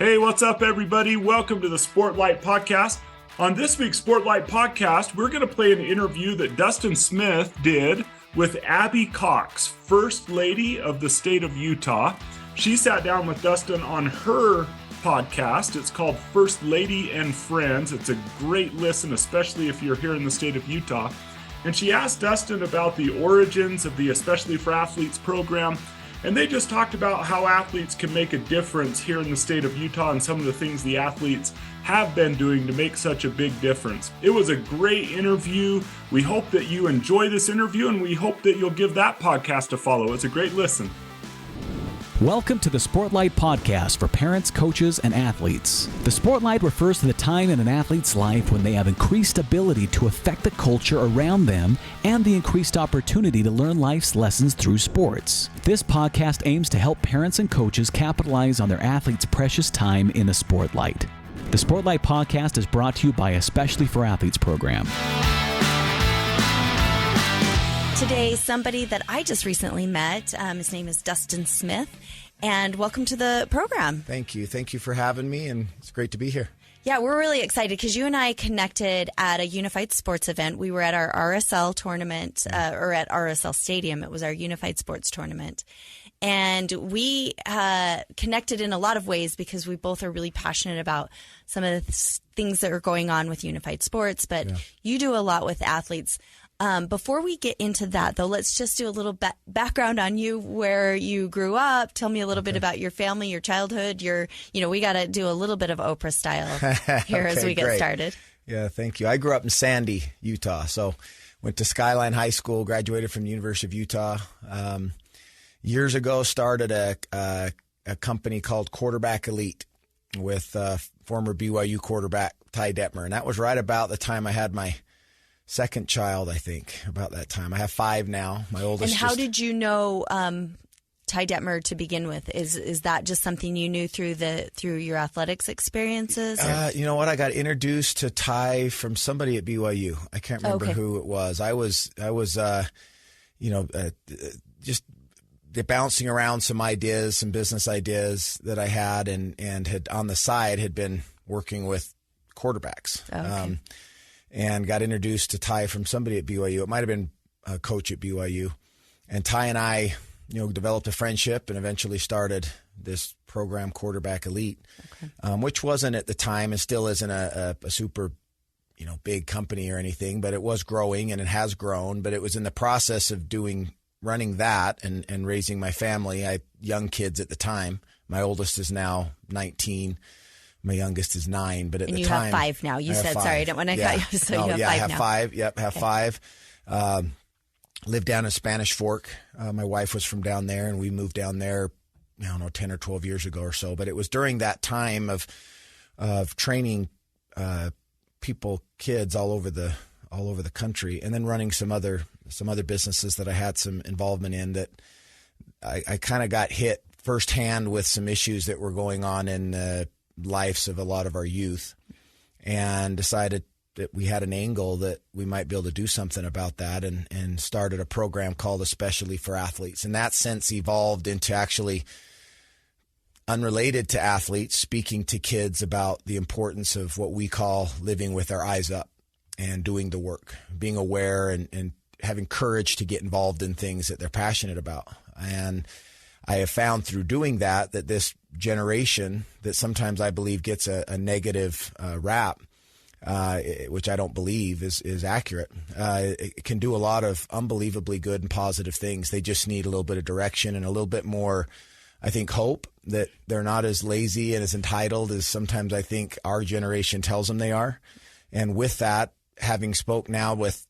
Hey, what's up, everybody? Welcome to the Sportlight podcast. On this week's Sportlight podcast, we're going to play an interview that Dustin Smith did with Abby Cox, First Lady of the state of Utah. She sat down with Dustin on her podcast. It's called First Lady and Friends. It's a great listen, especially if you're here in the state of Utah. And she asked Dustin about the origins of the Especially for Athletes program. And they just talked about how athletes can make a difference here in the state of Utah and some of the things the athletes have been doing to make such a big difference. It was a great interview. We hope that you enjoy this interview, and we hope that you'll give that podcast a follow. It's a great listen. Welcome to the Sportlight podcast for parents, coaches, and athletes. The Sportlight refers to the time in an athlete's life when they have increased ability to affect the culture around them and the increased opportunity to learn life's lessons through sports. This podcast aims to help parents and coaches capitalize on their athletes' precious time in the Sportlight. The Sportlight podcast is brought to you by Especially for Athletes program. Today, somebody that I just recently met. His name is Dustin Smith, and welcome to the program. Thank you. Thank you for having me, and it's great to be here. Yeah, we're really excited because you and I connected at a Unified Sports event. We were at our RSL tournament, or at RSL Stadium. It was our Unified Sports tournament. And we connected in a lot of ways because we both are really passionate about some of the things that are going on with Unified Sports, but you do a lot with athletes. Before we get into that, though, let's just do a little background on you, where you grew up. Tell me a little bit about your family, your childhood. We got to do a little bit of Oprah style here as we get started. Yeah, thank you. I grew up in Sandy, Utah. So went to Skyline High School, graduated from the University of Utah. Years ago, started a company called Quarterback Elite with former BYU quarterback Ty Detmer. And that was right about the time I had my second child, I think, about that time. I have 5 now. My oldest. And how did you know Ty Detmer to begin with? Is that just something you knew through your athletics experiences? You know what? I got introduced to Ty from somebody at BYU. I can't remember who it was. I was just bouncing around some ideas, some business ideas that I had, and had on the side had been working with quarterbacks. Okay. And got introduced to Ty from somebody at BYU. It might have been a coach at BYU. And Ty and I, developed a friendship and eventually started this program, Quarterback Elite, which wasn't at the time and still isn't a super, big company or anything, but it was growing and it has grown. But it was in the process of running that and raising my family. I had young kids at the time. My oldest is now 19. My youngest is 9, but at the time... And you have 5 now. You said, 5. Sorry, I don't want to cut you. So you have 5 now. I have 5. Yep, have 5. Lived down in Spanish Fork. My wife was from down there, and we moved down there, 10 or 12 years ago or so. But it was during that time of training kids all over the country, and then running some other businesses that I had some involvement in, that I kind of got hit firsthand with some issues that were going on in the lives of a lot of our youth, and decided that we had an angle that we might be able to do something about that, and started a program called Especially for Athletes. And that since evolved into actually unrelated to athletes, speaking to kids about the importance of what we call living with our eyes up and doing the work, being aware and having courage to get involved in things that they're passionate about. And I have found through doing that this generation that sometimes I believe gets a negative rap, which I don't believe is accurate. It can do a lot of unbelievably good and positive things. They just need a little bit of direction and a little bit more, I think, hope that they're not as lazy and as entitled as sometimes I think our generation tells them they are. And with that, having spoke now with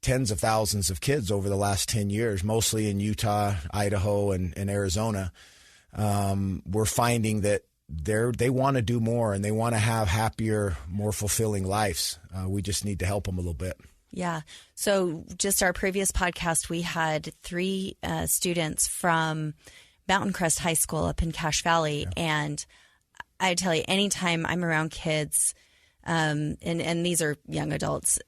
tens of thousands of kids over the last 10 years, mostly in Utah, Idaho, and Arizona, we're finding that they want to do more and they want to have happier, more fulfilling lives. We just need to help them a little bit. Yeah. So just our previous podcast, we had 3 students from Mountain Crest High School up in Cache Valley. Yeah. And I tell you, anytime I'm around kids, and these are young adults,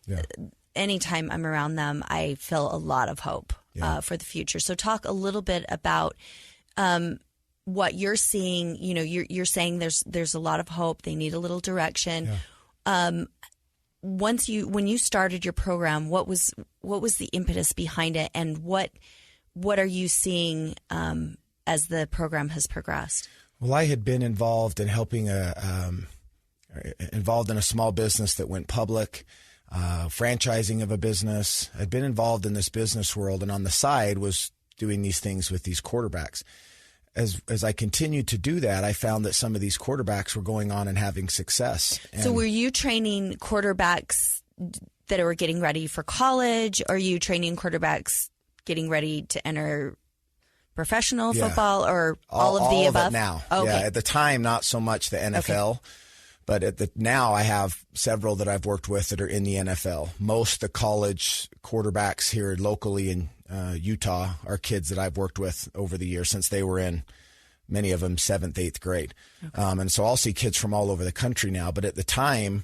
anytime I'm around them, I feel a lot of hope for the future. So talk a little bit about what you're seeing, you're saying there's a lot of hope. They need a little direction. Yeah. When you started your program, what was the impetus behind it, and what are you seeing as the program has progressed? Well, I had been involved in helping involved in a small business that went public, franchising of a business. I'd been involved in this business world, and on the side was doing these things with these quarterbacks. As I continued to do that, I found that some of these quarterbacks were going on and having success. So were you training quarterbacks that were getting ready for college? Or are you training quarterbacks getting ready to enter professional football, or all of the above? All of it now. Okay. Yeah, at the time, not so much the NFL. Okay. But now I have several that I've worked with that are in the NFL. Most of the college quarterbacks here locally in Utah are kids that I've worked with over the years since they were in, many of them, 7th, 8th grade. Okay. And so I'll see kids from all over the country now. But at the time,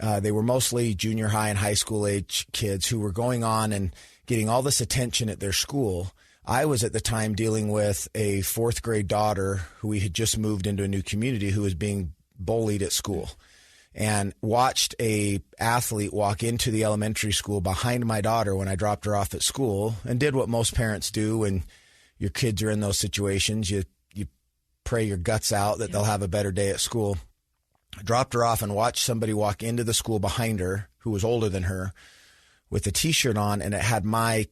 they were mostly junior high and high school age kids who were going on and getting all this attention at their school. I was at the time dealing with a 4th grade daughter who we had just moved into a new community who was being bullied at school, and watched a athlete walk into the elementary school behind my daughter when I dropped her off at school, and did what most parents do when your kids are in those situations. You pray your guts out that they'll have a better day at school. I dropped her off and watched somebody walk into the school behind her who was older than her with a T-shirt on, and it had my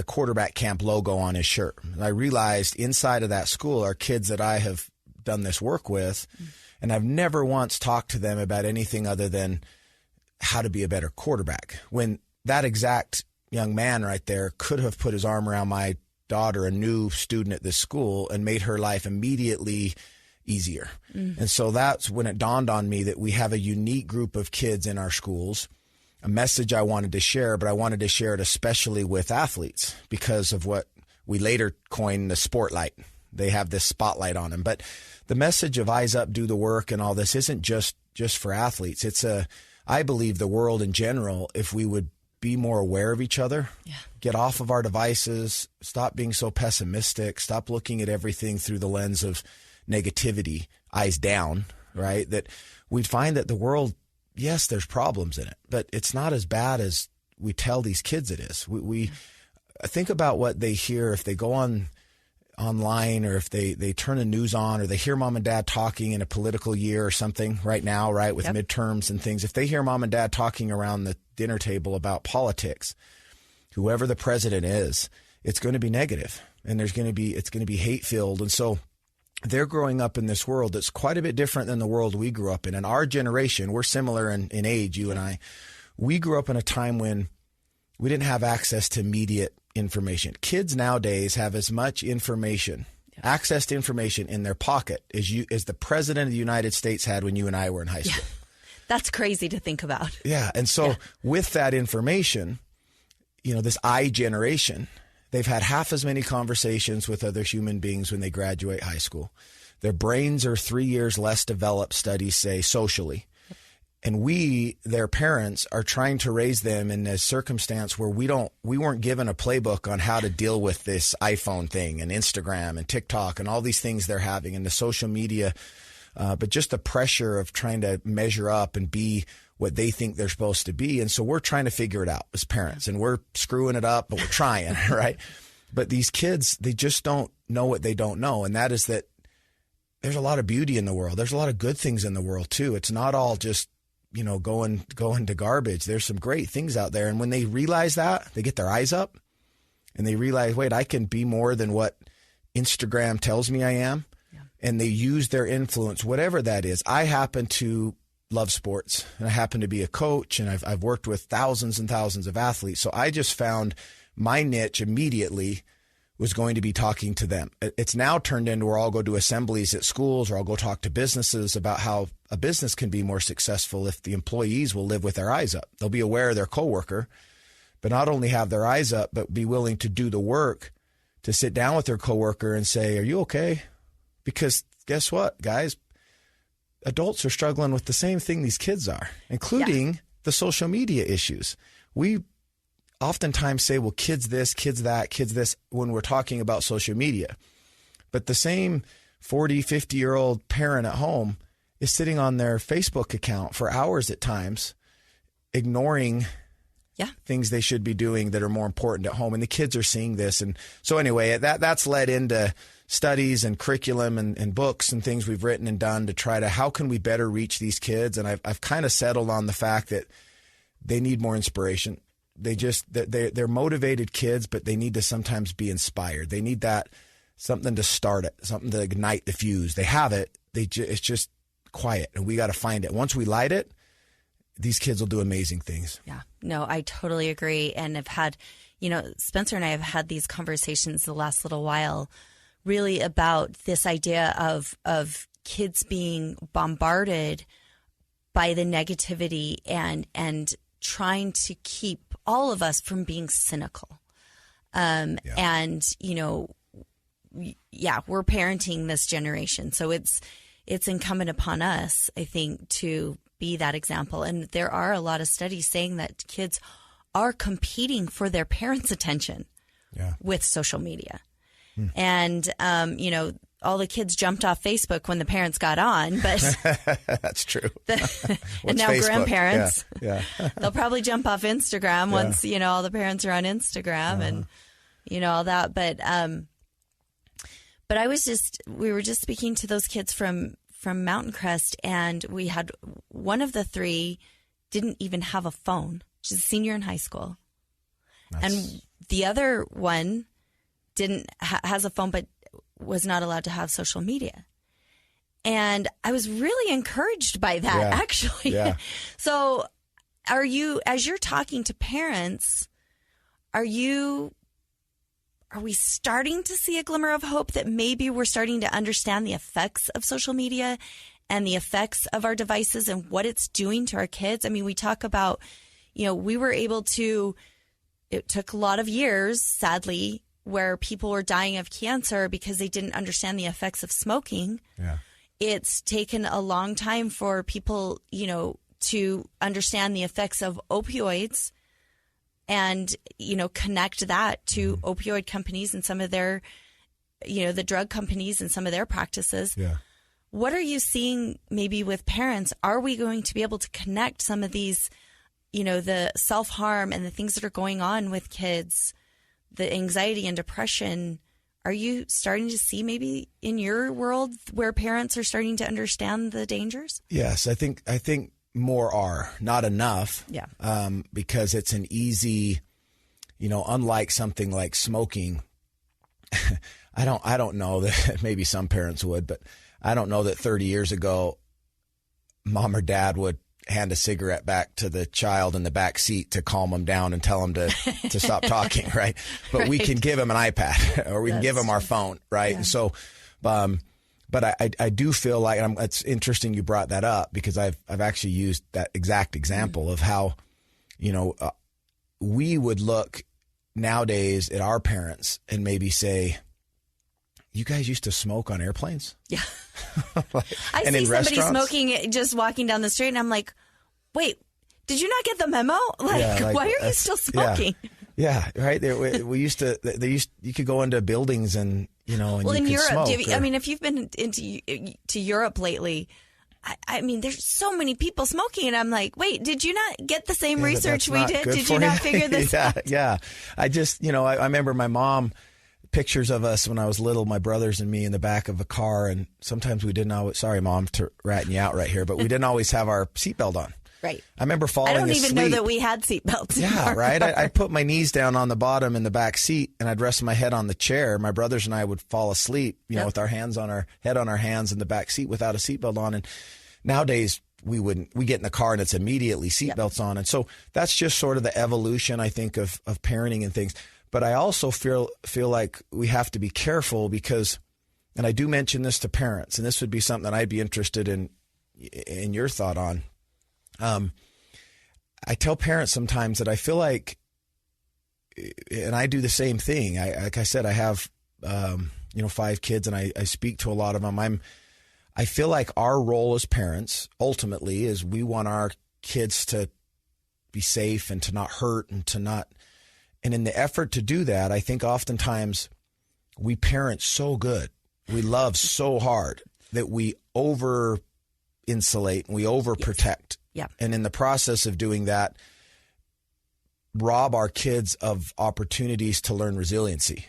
quarterback camp logo on his shirt. And I realized inside of that school are kids that I have done this work with, and I've never once talked to them about anything other than how to be a better quarterback. When that exact young man right there could have put his arm around my daughter, a new student at this school, and made her life immediately easier. And so that's when it dawned on me that we have a unique group of kids in our schools, a message I wanted to share, but I wanted to share it especially with athletes because of what we later coined the Sportlight. They have this spotlight on them. But the message of eyes up, do the work and all this isn't just for athletes. I believe the world in general, if we would be more aware of each other, get off of our devices, stop being so pessimistic, stop looking at everything through the lens of negativity, eyes down, right? That we'd find that the world, yes, there's problems in it, but it's not as bad as we tell these kids it is. We think about what they hear if they go online, or if they turn the news on, or they hear mom and dad talking in a political year or something right now, right, with midterms and things. If they hear mom and dad talking around the dinner table about politics, whoever the president is, it's going to be negative, and it's going to be hate filled. And so they're growing up in this world that's quite a bit different than the world we grew up in. And our generation, we're similar in age, you and I. We grew up in a time when we didn't have access to immediate information. Kids nowadays have as much information, access to information in their pocket as the president of the United States had when you and I were in high school. That's crazy to think about. Yeah. And so with that information, this I generation, they've had half as many conversations with other human beings when they graduate high school. Their brains are 3 years less developed, studies say, socially. And we, their parents, are trying to raise them in a circumstance where we weren't given a playbook on how to deal with this iPhone thing and Instagram and TikTok and all these things they're having and the social media, but just the pressure of trying to measure up and be what they think they're supposed to be. And so we're trying to figure it out as parents, and we're screwing it up, but we're trying, right? But these kids, they just don't know what they don't know. And that is that there's a lot of beauty in the world. There's a lot of good things in the world too. It's not all just going to garbage. There's some great things out there. And when they realize that, they get their eyes up and they realize, wait, I can be more than what Instagram tells me I am. Yeah. And they use their influence, whatever that is. I happen to love sports, and I happen to be a coach, and I've worked with thousands and thousands of athletes. So I just found my niche immediately was going to be talking to them. It's now turned into where I'll go to assemblies at schools, or I'll go talk to businesses about how a business can be more successful if the employees will live with their eyes up. They'll be aware of their coworker, but not only have their eyes up, but be willing to do the work to sit down with their coworker and say, are you okay? Because guess what, guys? Adults are struggling with the same thing these kids are, including the social media issues. We oftentimes say, well, kids this, kids that, kids this, when we're talking about social media. But the same 40, 50-year-old parent at home is sitting on their Facebook account for hours at times, ignoring things they should be doing that are more important at home. And the kids are seeing this. And so anyway, that's led into studies and curriculum and books and things we've written and done to try to, how can we better reach these kids? And I've kind of settled on the fact that they need more inspiration. They're motivated kids, but they need to sometimes be inspired. They need that something to start it, something to ignite the fuse. They have it. It's just quiet, and we got to find it. Once we light it, these kids will do amazing things. Yeah, no, I totally agree. And I've had, Spencer and I have had these conversations the last little while, really about this idea of kids being bombarded by the negativity and trying to keep all of us from being cynical. And, we're parenting this generation. So it's incumbent upon us, I think, to be that example. And there are a lot of studies saying that kids are competing for their parents' attention with social media. And, all the kids jumped off Facebook when the parents got on, but that's true. And now Facebook? Grandparents, they'll probably jump off Instagram once, all the parents are on Instagram and, all that. But we were just speaking to those kids from Mountain Crest, and we had one of the three didn't even have a phone. She's a senior in high school. And the other one has a phone, but was not allowed to have social media. And I was really encouraged by that, actually. Yeah. So as you're talking to parents, are we starting to see a glimmer of hope that maybe we're starting to understand the effects of social media and the effects of our devices and what it's doing to our kids? I mean, we talk about, we were able to, it took a lot of years, sadly, where people were dying of cancer because they didn't understand the effects of smoking. Yeah. It's taken a long time for people, to understand the effects of opioids and, connect that to opioid companies and some of their, the drug companies and some of their practices. Yeah. What are you seeing maybe with parents? Are we going to be able to connect some of these, the self-harm and the things that are going on with kids, the anxiety and depression? Are you starting to see maybe in your world where parents are starting to understand the dangers? Yes, I think more are, not enough. Yeah. Because it's an easy, unlike something like smoking. I don't know that maybe some parents would, but I don't know that 30 years ago, mom or dad would hand a cigarette back to the child in the back seat to calm them down and tell them to stop talking, right? But we can give them an iPad or we can give them our phone, right? Yeah. And so, but I do feel like, and it's interesting you brought that up because I've actually used that exact example of how, we would look nowadays at our parents and maybe say, you guys used to smoke on airplanes? Yeah. I see somebody smoking just walking down the street and I'm like, wait, did you not get the memo? Why are you still smoking? Yeah, right. We used to, you could go into buildings and, and in Europe, smoke. If you've been to Europe lately, I mean, there's so many people smoking and I'm like, wait, did you not get the same research we did? Did you not figure this out? Yeah. I just, I remember my mom, pictures of us when I was little, my brothers and me in the back of a car. And sometimes we didn't always, sorry, Mom, to ratting you out right here, but we didn't always have our seatbelt on. Right. I remember falling asleep. I don't even know that we had seatbelts. Yeah, right. I'd put my knees down on the bottom in the back seat and I'd rest my head on the chair. My brothers and I would fall asleep, with our hands on our head on our hands in the back seat without a seatbelt on. And nowadays we get in the car and it's immediately seatbelts on. And so that's just sort of the evolution, I think, of parenting and things. But I also feel like we have to be careful because, and I do mention this to parents, and this would be something that I'd be interested in your thought on. I tell parents sometimes that I feel like, and I do the same thing. Like I said, I have 5 kids, and I speak to a lot of them. I feel like our role as parents ultimately is we want our kids to be safe and to not hurt and to not. And in the effort to do that, I think oftentimes we parent so good We love so hard that we over insulate and we over protect. Yeah. And in the process of doing that, rob our kids of opportunities to learn resiliency.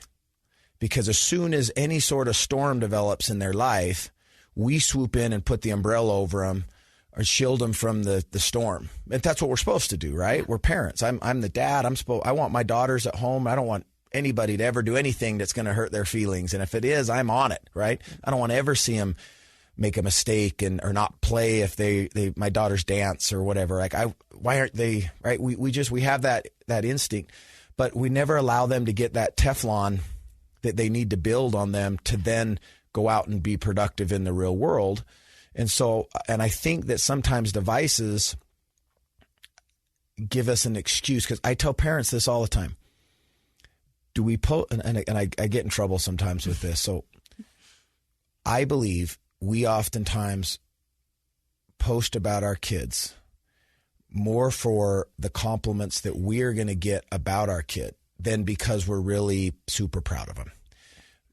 Because as soon as any sort of storm develops in their life, we swoop in and put the umbrella over them or shield them from the storm. And that's what we're supposed to do, right? We're parents. I'm the dad. I want my daughters at home. I don't want anybody to ever do anything that's going to hurt their feelings. And if it is, I'm on it, right? I don't want to ever see them make a mistake or not play if my daughters dance or whatever. Like, why aren't they, right? We have that instinct, but we never allow them to get that Teflon that they need to build on them to then go out and be productive in the real world. And so, and I think that sometimes devices give us an excuse, because I tell parents this all the time. Do we and I get in trouble sometimes with this. So I believe we oftentimes post about our kids more for the compliments that we're going to get about our kid than because we're really super proud of them.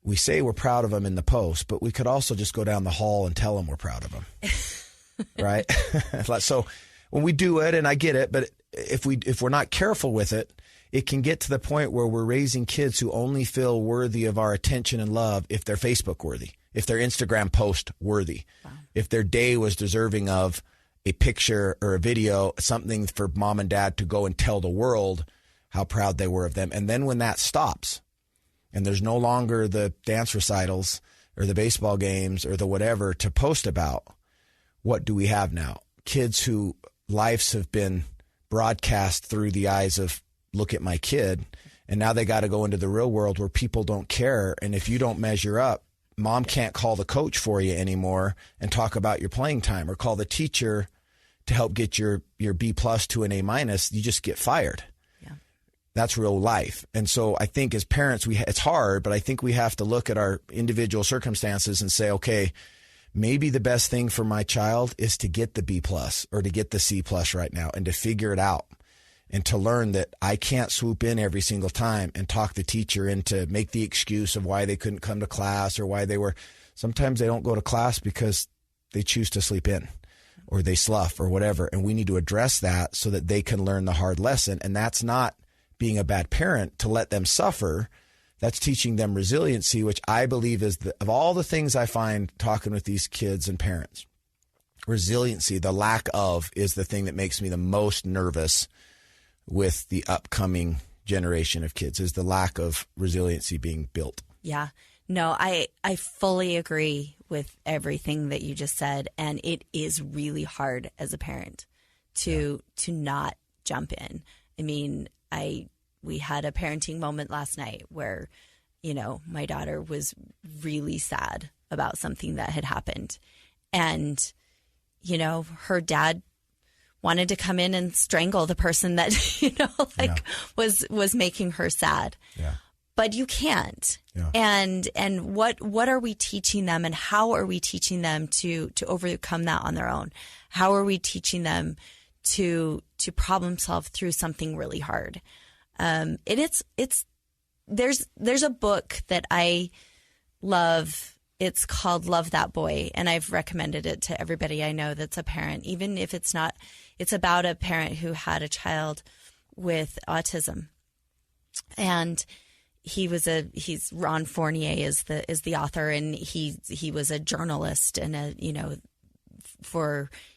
We say we're proud of them in the post, but we could also just go down the hall and tell them we're proud of them. Right? So when we do it, and I get it, but if we're not careful with it, it can get to the point where we're raising kids who only feel worthy of our attention and love if they're Facebook worthy, if they're Instagram post worthy, if their day was deserving of a picture or a video, something for mom and dad to go and tell the world how proud they were of them. And then when that stops and there's no longer the dance recitals or the baseball games or the whatever to post about, what do we have now? Kids whose lives have been broadcast through the eyes of, look at my kid, and now they got to go into the real world where people don't care. And if you don't measure up, mom can't call the coach for you anymore and talk about your playing time, or call the teacher to help get your B+ to an A-. You just get fired. Yeah. That's real life. And so I think as parents, it's hard, but I think we have to look at our individual circumstances and say, okay, maybe the best thing for my child is to get the B+ or to get the C+ right now, and to figure it out. And to learn that I can't swoop in every single time and talk the teacher into make the excuse of why they couldn't come to class, or why sometimes they don't go to class because they choose to sleep in or they slough or whatever. And we need to address that so that they can learn the hard lesson. And that's not being a bad parent to let them suffer. That's teaching them resiliency, which I believe is of all the things I find talking with these kids and parents, resiliency, the lack of, is the thing that makes me the most nervous with the upcoming generation of kids, is the lack of resiliency being built. Yeah. No, I fully agree with everything that you just said. And it is really hard as a parent to not jump in. I mean, we had a parenting moment last night where, my daughter was really sad about something that had happened. And, her dad wanted to come in and strangle the person that, was making her sad. Yeah. But you can't. Yeah. And what are we teaching them, and how are we teaching them to overcome that on their own? How are we teaching them to problem solve through something really hard? And there's a book that I love. It's called Love That Boy, and I've recommended it to everybody I know that's a parent, even if it's not. It's about a parent who had a child with autism, and he's Ron Fournier is the author, and he was a journalist, and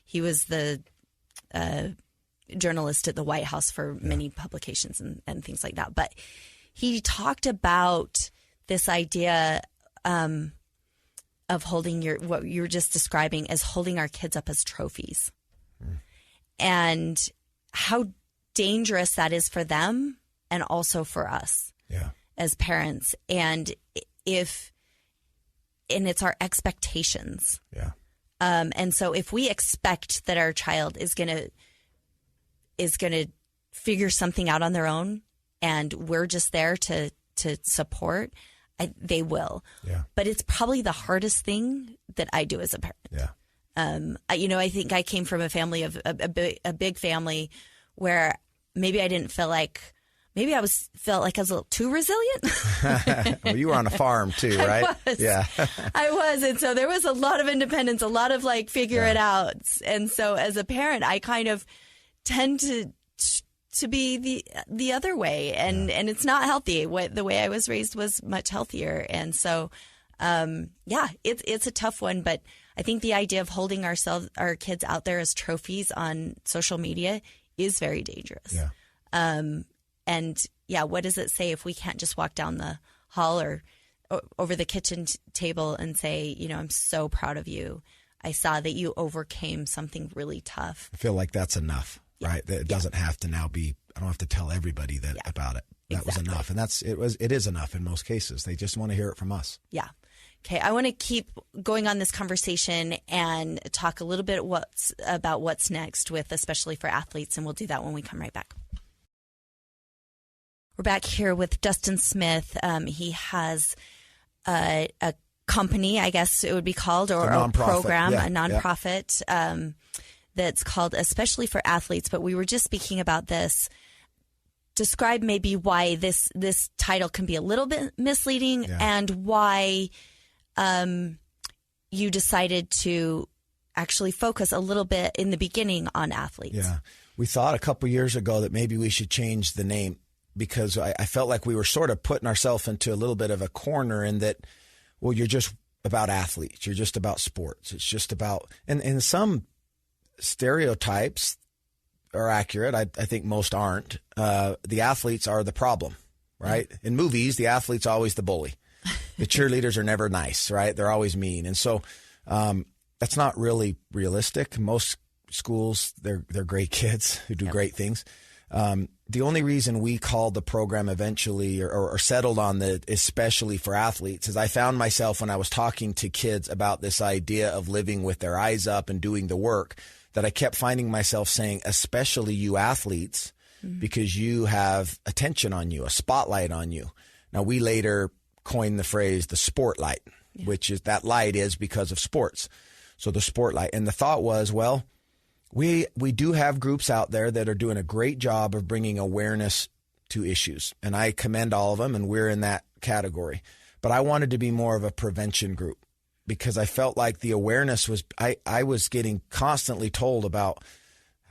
he was the journalist at the White House for many publications and things like that. But he talked about this idea of holding what you were just describing as holding our kids up as trophies. And how dangerous that is for them and also for us as parents. And it's our expectations. Yeah. And so if we expect that our child is going to figure something out on their own, and we're just there to support, they will. Yeah. But it's probably the hardest thing that I do as a parent. Yeah. I think I came from a family of a big family where maybe I didn't feel like maybe I felt like I was a little too resilient. Well, you were on a farm too, right? I was. Yeah. I was. And so there was a lot of independence, a lot of like figure it out. And so as a parent, I kind of tend to be the other way. And it's not healthy. The way I was raised was much healthier. And so, it's a tough one. But I think the idea of holding our kids out there as trophies on social media is very dangerous. Yeah. What does it say if we can't just walk down the hall or over the kitchen table and say, I'm so proud of you. I saw that you overcame something really tough. I feel like that's enough, right? That it doesn't have to now be, I don't have to tell everybody that about it. That was enough. And it is enough in most cases. They just want to hear it from us. Yeah. Okay. I want to keep going on this conversation and talk a little bit about what's next especially for athletes. And we'll do that when we come right back. We're back here with Dustin Smith. He has a company, I guess it would be called, or a program, a nonprofit that's called Especially for Athletes. But we were just speaking about this. Describe maybe why this title can be a little bit misleading and why you decided to actually focus a little bit in the beginning on athletes. Yeah. We thought a couple years ago that maybe we should change the name, because I felt like we were sort of putting ourselves into a little bit of a corner in that, well, you're just about athletes. You're just about sports. It's just about, and some stereotypes are accurate. I think most aren't. The athletes are the problem, right? In movies, the athlete's always the bully. The cheerleaders are never nice, right? They're always mean. And so that's not really realistic. Most schools, they're great kids who do great things. The only reason we called the program eventually or settled on the especially for athletes is I found myself when I was talking to kids about this idea of living with their eyes up and doing the work, that I kept finding myself saying, especially you athletes, because you have attention on you, a spotlight on you. Now, we later coined the phrase the Sportlight, which is that light is because of sports. So the Sportlight. And the thought was, well, we do have groups out there that are doing a great job of bringing awareness to issues. And I commend all of them, and we're in that category. But I wanted to be more of a prevention group, because I felt like the awareness was, I was getting constantly told about,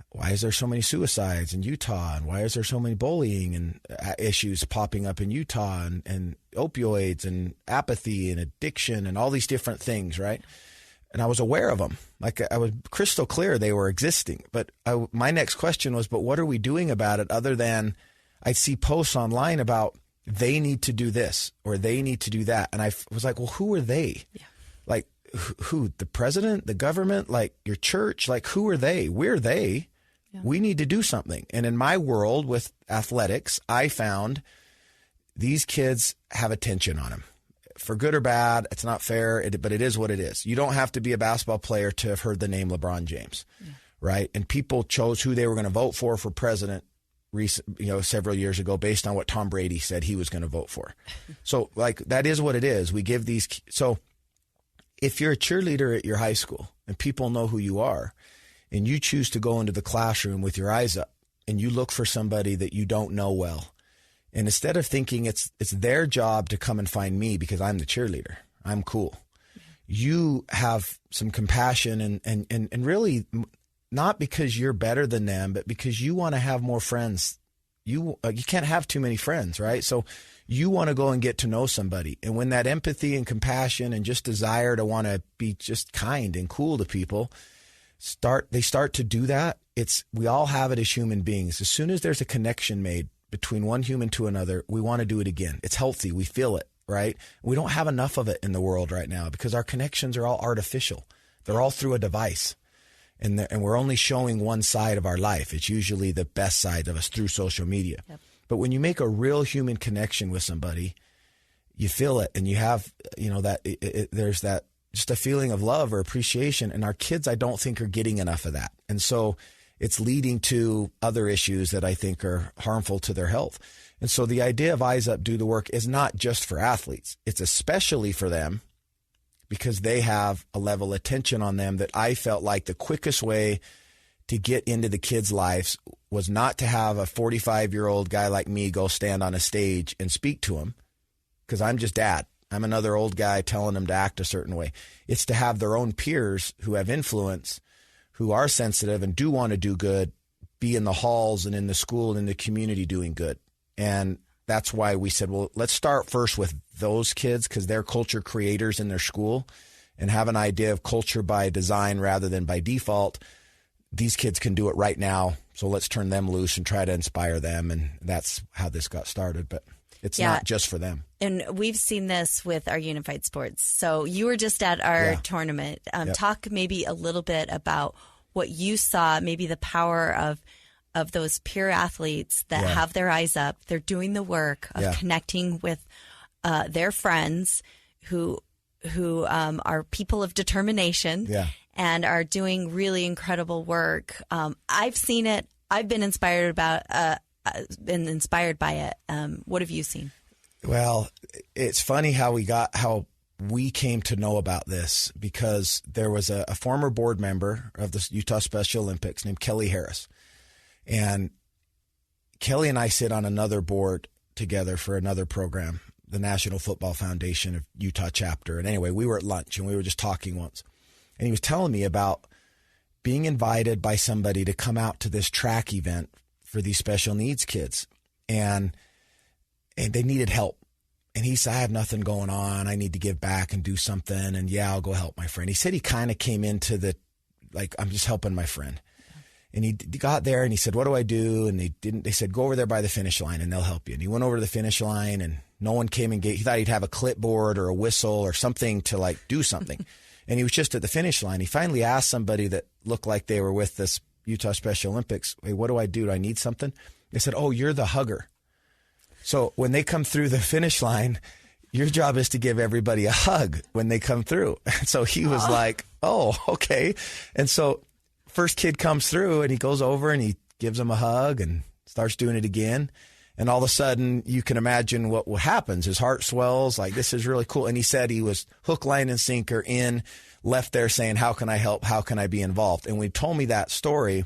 why is there so many suicides in Utah? And why is there so many bullying and issues popping up in Utah, and opioids and apathy and addiction and all these different things, right? And I was aware of them. Like, I was crystal clear they were existing. But my next question was, but what are we doing about it, other than I'd see posts online about they need to do this or they need to do that. And I was like, well, who are they? Yeah. Like, who? The president, the government, like your church? Like, who are they? We're they. Yeah. We need to do something. And in my world with athletics, I found these kids have attention on them. For good or bad, it's not fair, but it is what it is. You don't have to be a basketball player to have heard the name LeBron James, right? And people chose who they were going to vote for president several years ago based on what Tom Brady said he was going to vote for. So, like, that is what it is. We give these. So if you're a cheerleader at your high school and people know who you are, and you choose to go into the classroom with your eyes up and you look for somebody that you don't know well, and instead of thinking it's their job to come and find me because I'm the cheerleader, I'm cool, you have some compassion and really not because you're better than them, but because you want to have more friends. You can't have too many friends, right? So you want to go and get to know somebody. And when that empathy and compassion and just desire to want to be just kind and cool to people they start to do that, we all have it as human beings. As soon as there's a connection made between one human to another, we want to do it again. It's healthy. We feel it, right? We don't have enough of it in the world right now because our connections are all artificial. They're all through a device. And we're only showing one side of our life. It's usually the best side of us through social media. Yep. But when you make a real human connection with somebody, you feel it, and you have, there's that just a feeling of love or appreciation. And our kids, I don't think, are getting enough of that. And so it's leading to other issues that I think are harmful to their health. And so the idea of Eyes Up, Do the Work is not just for athletes. It's especially for them because they have a level of attention on them that I felt like the quickest way to get into the kids' lives was not to have a 45-year-old guy like me go stand on a stage and speak to him, because I'm just dad. I'm another old guy telling them to act a certain way. It's to have their own peers who have influence, who are sensitive and do want to do good, be in the halls and in the school and in the community doing good. And that's why we said, well, let's start first with those kids, because they're culture creators in their school and have an idea of culture by design rather than by default. These kids can do it right now, so let's turn them loose and try to inspire them. And that's how this got started. But it's not just for them. And we've seen this with our unified sports. So you were just at our tournament. Talk maybe a little bit about what you saw, maybe the power of those peer athletes that have their eyes up. They're doing the work of connecting with their friends who are people of determination and are doing really incredible work. I've seen it. I've been inspired by it. What have you seen? Well, it's funny how we came to know about this, because there was a former board member of the Utah Special Olympics named Kelly Harris. And Kelly and I sit on another board together for another program, the National Football Foundation of Utah chapter. And anyway, we were at lunch and we were just talking once. And he was telling me about being invited by somebody to come out to this track event for these special needs kids. And they needed help. And he said, I have nothing going on. I need to give back and do something. And I'll go help my friend. He said he kind of came into I'm just helping my friend. And he got there and he said, what do I do? And they said, go over there by the finish line and they'll help you. And he went over to the finish line and no one came and he thought he'd have a clipboard or a whistle or something to do something. And he was just at the finish line. He finally asked somebody that looked like they were with this Utah Special Olympics, hey, what do I do? Do I need something? They said, oh, you're the hugger. So when they come through the finish line, your job is to give everybody a hug when they come through. So he was like, oh, okay. And so first kid comes through and he goes over and he gives him a hug and starts doing it again. And all of a sudden you can imagine what happens. His heart swells, like, this is really cool. And he said he was hook, line, and sinker left there saying, how can I help? How can I be involved? And when he told me that story,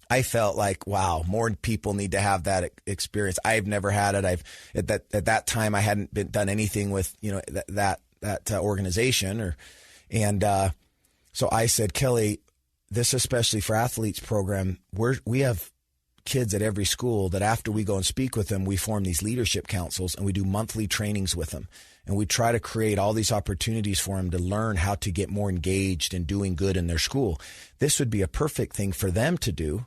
I felt like, wow, more people need to have that experience. I've never had it. At that time I hadn't done anything with, that organization so I said, Kelly, this especially for athletes program, we have kids at every school that after we go and speak with them, we form these leadership councils and we do monthly trainings with them. And we try to create all these opportunities for them to learn how to get more engaged in doing good in their school. This would be a perfect thing for them to do.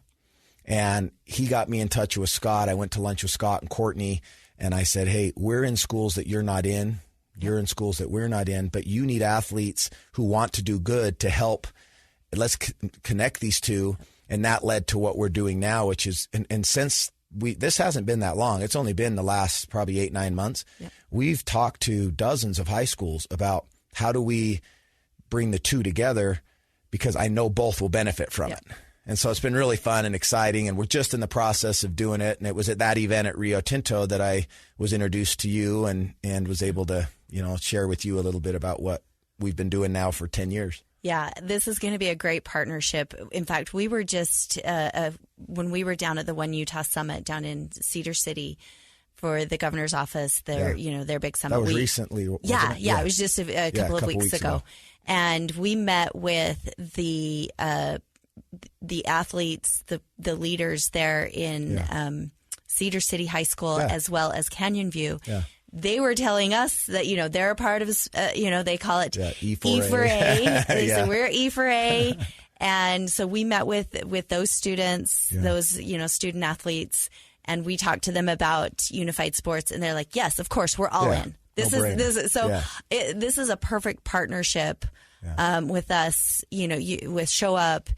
And he got me in touch with Scott. I went to lunch with Scott and Courtney and I said, hey, we're in schools that you're not in. You're in schools that we're not in, but you need athletes who want to do good to help. Let's connect these two. And that led to what we're doing now, which is, and since this hasn't been that long, it's only been the last probably 8-9 months. Yep. We've talked to dozens of high schools about how do we bring the two together, because I know both will benefit from it. And so it's been really fun and exciting, and we're just in the process of doing it. And it was at that event at Rio Tinto that I was introduced to you and was able to, share with you a little bit about what we've been doing now for 10 years. Yeah, this is going to be a great partnership. In fact, we were just, when we were down at the One Utah Summit down in Cedar City for the governor's office, their big summit. That was recently. Yeah, it was just a couple of weeks ago. And we met with the athletes, the leaders there in Cedar City High School, as well as Canyon View. Yeah. They were telling us that, they're a part of, they call it E4A. So we're E4A. And so we met with those students, those, student athletes, and we talked to them about unified sports. And they're like, yes, of course, we're all in. This is a perfect partnership with us, with Show Up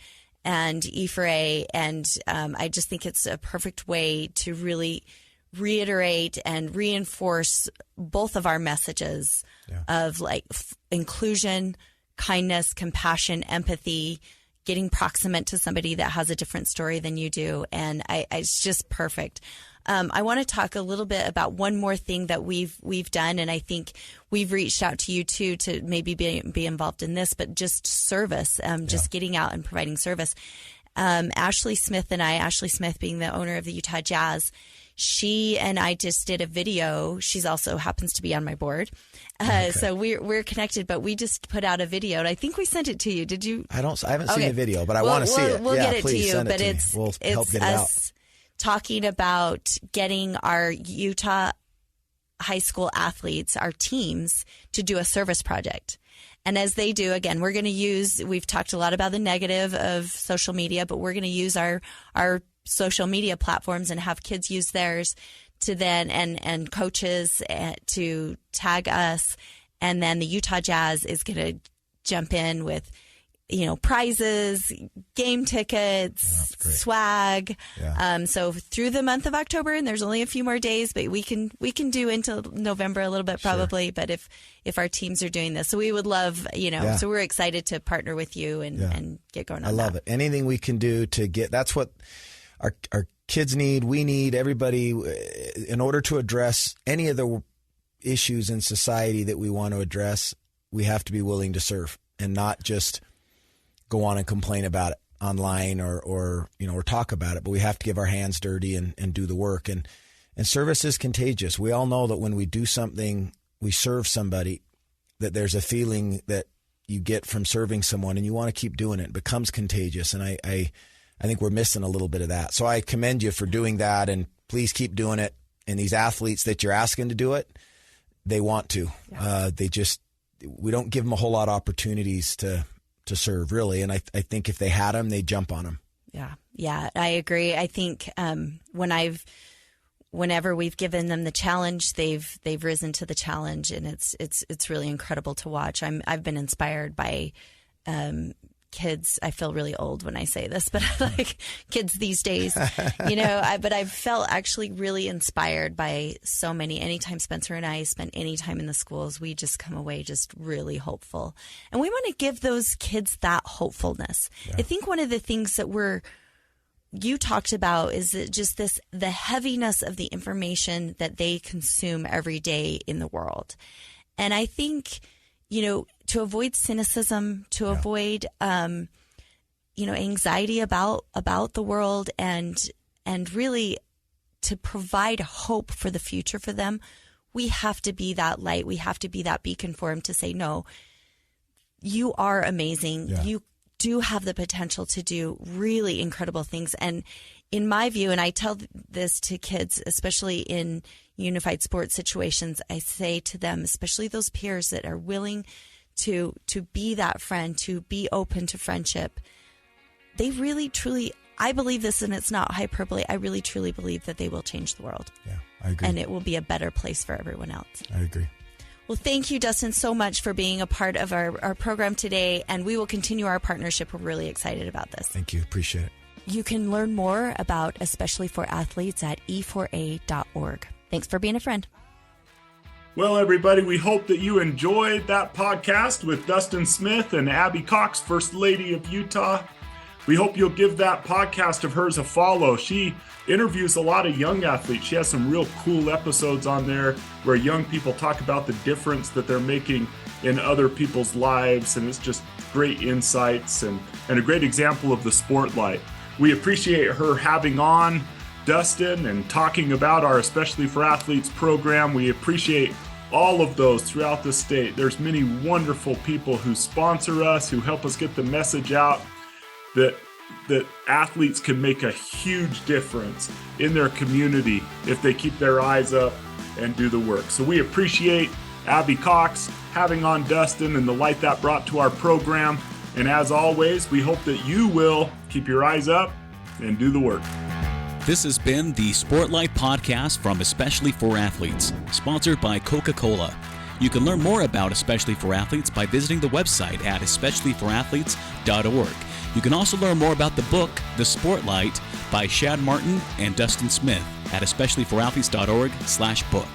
and E4A. And I just think it's a perfect way to really reiterate and reinforce both of our messages of inclusion, kindness, compassion, empathy, getting proximate to somebody that has a different story than you do. And it's just perfect. I want to talk a little bit about one more thing that we've done, and I think we've reached out to you too to maybe be involved in this, but just service, just getting out and providing service. Ashley Smith and I, Ashley Smith being the owner of the Utah Jazz, she and I just did a video. She's also happens to be on my board. So we're connected, but we just put out a video, and I think we sent it to you. Did you? I haven't seen the video, but I want to see it. We'll get it to you, but we'll help get it out. Talking about getting our Utah high school athletes, our teams, to do a service project. And as they do, again, we've talked a lot about the negative of social media, but we're going to use our social media platforms and have kids use theirs to then, and coaches to tag us. And then the Utah Jazz is going to jump in with, prizes, game tickets, swag. Yeah. So through the month of October, and there's only a few more days, but we can do into November a little bit probably. Sure. But if our teams are doing this, so we would love, so we're excited to partner with you and get going on I love it. Anything we can do to that's what our kids need. We need everybody in order to address any of the issues in society that we want to address. We have to be willing to serve and not just go on and complain about it online or talk about it, but we have to give our hands dirty and do the work. And service is contagious. We all know that when we do something, we serve somebody, that there's a feeling that you get from serving someone and you want to keep doing it. It becomes contagious. And I think we're missing a little bit of that. So I commend you for doing that, and please keep doing it. And these athletes that you're asking to do it, they want to. Yeah. We don't give them a whole lot of opportunities to serve, really. And I think if they had them, they'd jump on them. Yeah, I agree. I think whenever we've given them the challenge, they've risen to the challenge, and it's really incredible to watch. I've been inspired by kids. I feel really old when I say this, but like kids these days, but I've felt actually really inspired by so many. Anytime Spencer and I spend any time in the schools, we just come away just really hopeful. And we want to give those kids that hopefulness. Yeah. I think one of the things that you talked about is that just the heaviness of the information that they consume every day in the world. And I think, to avoid cynicism, to avoid, anxiety about the world, and really to provide hope for the future for them, we have to be that light. We have to be that beacon for them to say, no, you are amazing. Yeah. You do have the potential to do really incredible things. And in my view, and I tell this to kids, especially in unified sports situations, I say to them, especially those peers that are willing to be that friend, to be open to friendship, they really, truly, I believe this, and it's not hyperbole, I really, truly believe that they will change the world. Yeah, I agree. And it will be a better place for everyone else. I agree. Well, thank you, Dustin, so much for being a part of our program today, and we will continue our partnership. We're really excited about this. Thank you. Appreciate it. You can learn more about Especially for Athletes at E4A.org. Thanks for being a friend. Well, everybody, we hope that you enjoyed that podcast with Dustin Smith and Abby Cox, First Lady of Utah. We hope you'll give that podcast of hers a follow. She interviews a lot of young athletes. She has some real cool episodes on there where young people talk about the difference that they're making in other people's lives. And it's just great insights and a great example of the Sportlight. We appreciate her having on Dustin and talking about our Especially for Athletes program. We appreciate all of those throughout the state. There's many wonderful people who sponsor us, who help us get the message out that athletes can make a huge difference in their community if they keep their eyes up and do the work. So we appreciate Abby Cox having on Dustin and the light that brought to our program. And as always, we hope that you will keep your eyes up and do the work. This has been the Sportlight podcast from Especially for Athletes, sponsored by Coca-Cola. You can learn more about Especially for Athletes by visiting the website at especiallyforathletes.org. You can also learn more about the book, The Sportlight, by Shad Martin and Dustin Smith at especiallyforathletes.org/book.